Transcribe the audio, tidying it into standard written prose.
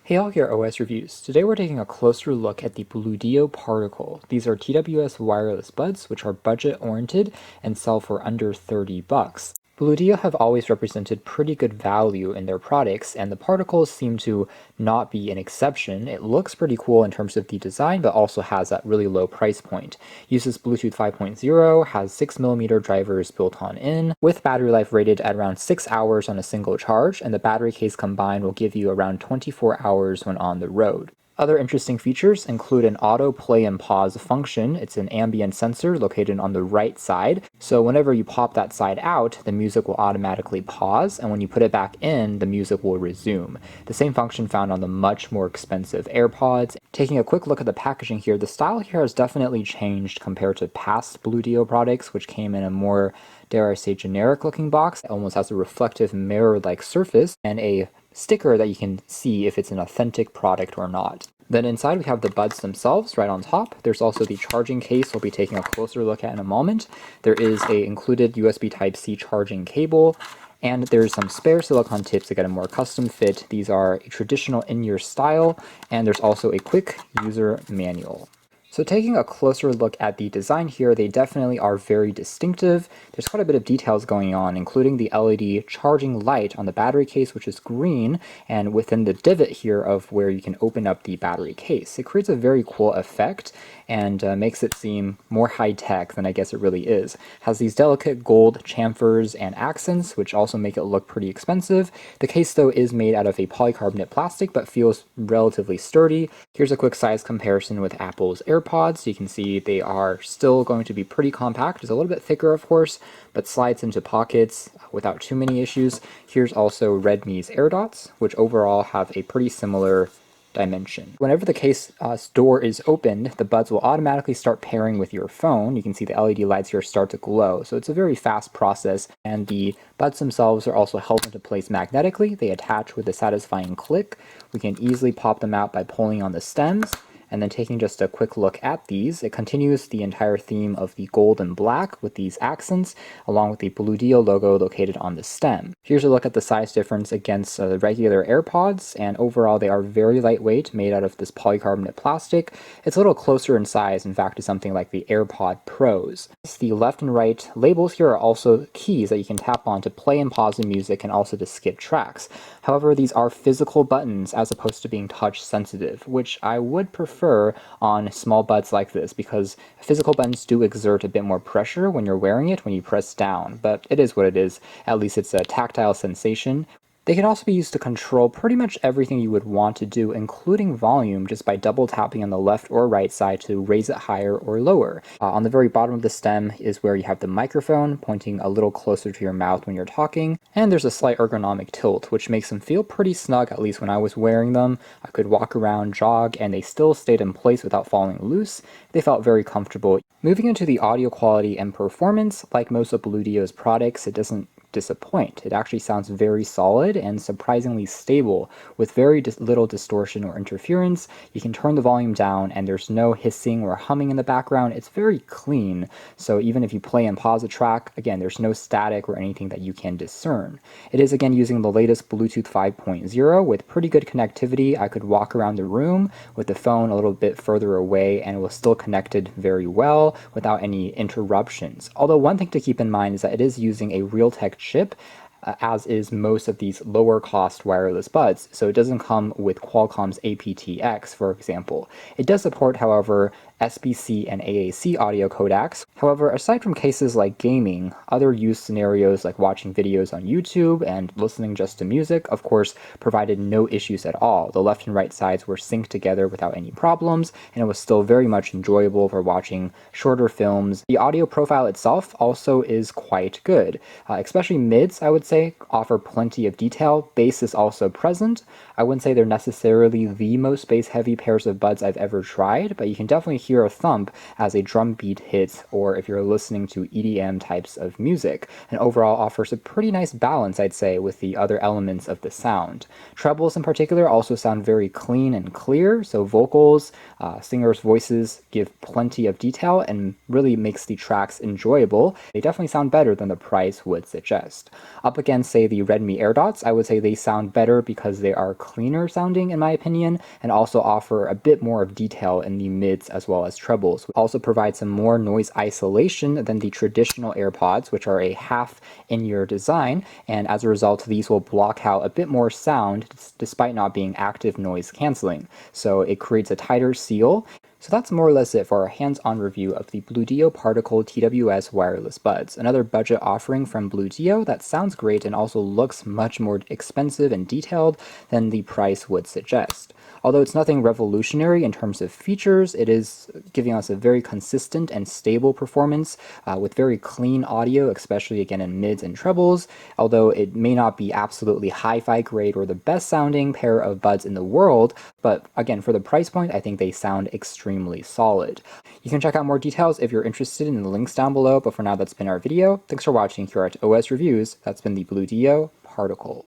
Hey all, here OS Reviews. Today we're taking a closer look at the Bluedio Particle. These are TWS wireless buds, which are budget-oriented and sell for under $30. Bluedio have always represented pretty good value in their products, and the Particles seem to not be an exception. It looks pretty cool in terms of the design, but also has that really low price point. Uses Bluetooth 5.0, has 6mm drivers built on in, with battery life rated at around 6 hours on a single charge, and the battery case combined will give you around 24 hours when on the road. Other interesting features include an auto play and pause function. It's an ambient sensor located on the right side, so whenever you pop that side out, the music will automatically pause, and when you put it back in, the music will resume. The same function found on the much more expensive AirPods. Taking a quick look at the packaging here, the style here has definitely changed compared to past Bluedio products, which came in a more, dare I say, generic looking box. It almost has a reflective mirror-like surface and a sticker that you can see if it's an authentic product or not. Then inside we have the buds themselves right on top. There's also the charging case we'll be taking a closer look at in a moment. There is a included USB Type-C charging cable, and there's some spare silicone tips to get a more custom fit. These are a traditional in-ear style, and there's also a quick user manual. So taking a closer look at the design here, they definitely are very distinctive. There's quite a bit of details going on, including the LED charging light on the battery case, which is green, and within the divot here of where you can open up the battery case. It creates a very cool effect and makes it seem more high-tech than I guess it really is. Has these delicate gold chamfers and accents, which also make it look pretty expensive. The case, though, is made out of a polycarbonate plastic, but feels relatively sturdy. Here's a quick size comparison with Apple's AirPods. You can see they are still going to be pretty compact. It's a little bit thicker, of course, but slides into pockets without too many issues. Here's also Redmi's AirDots, which overall have a pretty similar dimension. Whenever the case door is opened, the buds will automatically start pairing with your phone. You can see the LED lights here start to glow, so it's a very fast process, and the buds themselves are also held into place magnetically. They attach with a satisfying click. We can easily pop them out by pulling on the stems. And then taking just a quick look at these, it continues the entire theme of the gold and black with these accents, along with the Bluedio logo located on the stem. Here's a look at the size difference against the regular AirPods, and overall they are very lightweight, made out of this polycarbonate plastic. It's a little closer in size, in fact, to something like the AirPod Pros. The left and right labels here are also keys that you can tap on to play and pause the music and also to skip tracks. However, these are physical buttons as opposed to being touch sensitive, which I would prefer on small buds like this, because physical buttons do exert a bit more pressure when you're wearing it when you press down, but it is what it is. At least it's a tactile sensation. They can also be used to control pretty much everything you would want to do, including volume, just by double tapping on the left or right side to raise it higher or lower. On the very bottom of the stem is where you have the microphone pointing a little closer to your mouth when you're talking, and there's a slight ergonomic tilt, which makes them feel pretty snug, at least when I was wearing them. I could walk around, jog, and they still stayed in place without falling loose. They felt very comfortable. Moving into the audio quality and performance, like most of Bluedio's products, it doesn't disappoint. It actually sounds very solid and surprisingly stable with very little distortion or interference. You can turn the volume down and there's no hissing or humming in the background. It's very clean, so even if you play and pause a track, again, there's no static or anything that you can discern. It is again using the latest Bluetooth 5.0 with pretty good connectivity. I could walk around the room with the phone a little bit further away and it was still connected very well without any interruptions. Although one thing to keep in mind is that it is using a Realtek chip, as is most of these lower cost wireless buds, so it doesn't come with Qualcomm's aptX, for example. It does support, however, SBC and AAC audio codecs. However, aside from cases like gaming, other use scenarios like watching videos on YouTube and listening just to music, of course, provided no issues at all. The left and right sides were synced together without any problems, and it was still very much enjoyable for watching shorter films. The audio profile itself also is quite good, especially mids, I would say, offer plenty of detail. Bass is also present. I wouldn't say they're necessarily the most bass-heavy pairs of buds I've ever tried, but you can definitely hear hear a thump as a drum beat hits or if you're listening to EDM types of music, and overall offers a pretty nice balance, I'd say, with the other elements of the sound. Trebles in particular also sound very clean and clear, so vocals, singers' voices give plenty of detail and really makes the tracks enjoyable. They definitely sound better than the price would suggest. Up against, say, the Redmi AirDots, I would say they sound better because they are cleaner sounding in my opinion, and also offer a bit more of detail in the mids as well as trebles. Also provide some more noise isolation than the traditional AirPods, which are a half in-ear design, and as a result these will block out a bit more sound despite not being active noise canceling. So it creates a tighter seal. So that's more or less it for our hands-on review of the Bluedio Particle TWS wireless buds, another budget offering from Bluedio that sounds great and also looks much more expensive and detailed than the price would suggest. Although it's nothing revolutionary in terms of features, it is giving us a very consistent and stable performance with very clean audio, especially again in mids and trebles, although it may not be absolutely hi-fi grade or the best sounding pair of buds in the world, but again, for the price point, I think they sound extremely solid. You can check out more details if you're interested in the links down below, but for now that's been our video. Thanks for watching here at OS Reviews. That's been the Bluedio Particle.